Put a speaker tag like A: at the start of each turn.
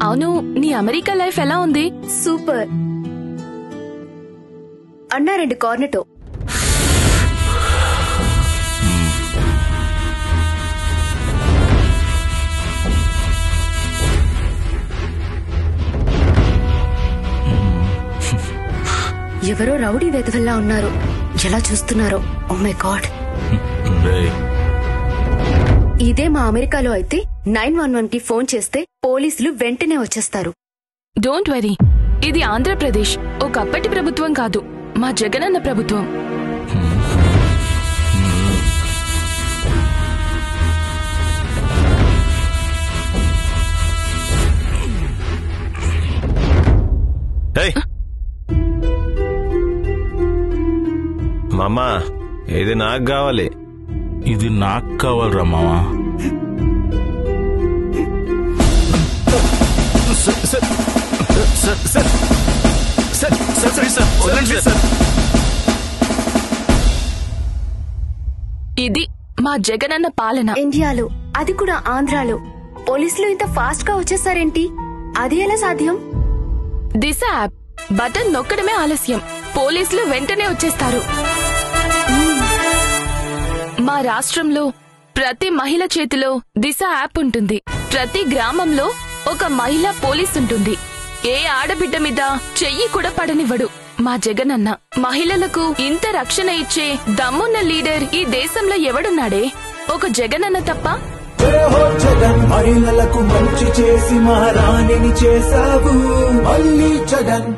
A: అవును, నీ America life ఎలా ఉంది?
B: సూపర్ అన్నా 2 కార్నెటో. ఎవరో రౌడీ వెధవల్లా ఉన్నారు. ఎలా చూస్తున్నారో. Oh my god. ఇదే మా అమెరికాలో అయితే 911 కి ఫోన్ చేస్తే పోలీసులు వెంటనే వచ్చేస్తారు.
A: డోంట్ వరీ, ఇది ఆంధ్రప్రదేశ్. ఒకప్పటి ప్రభుత్వం కాదు, మా జగనన్న ప్రభుత్వం.
C: మామా, ఇది నాకు కావాలి.
D: ఇది నాకు కావాలరా మామా.
A: ఇది మా జగనన్న పాలన.
B: ఇండియాలో, అది కూడా ఆంధ్రాలో పోలీసులు ఇంత ఫాస్ట్ గా వచ్చేసారేంటి? అది ఎలా సాధ్యం?
A: దిశ యాప్ బటన్ నొక్కడమే ఆలస్యం, పోలీసులు వెంటనే వచ్చేస్తారు. మా రాష్ట్రంలో ప్రతి మహిళ చేతిలో దిశ యాప్ ఉంటుంది. ప్రతి గ్రామంలో ఒక మహిళా పోలీస్ ఉంటుంది. ఏ ఆడబిడ్డ మీద చెయ్యి కూడా పడనివ్వడు మా జగనన్న. మహిళలకు ఇంత రక్షణ ఇచ్చే దమ్మున్న లీడర్ ఈ దేశంలో ఎవడున్నాడే? ఒక జగనన్న తప్ప.
E: జగన్ మహిళలకు మంచి చేసి మహారాణిని చేశావు. మళ్ళీ జగన్.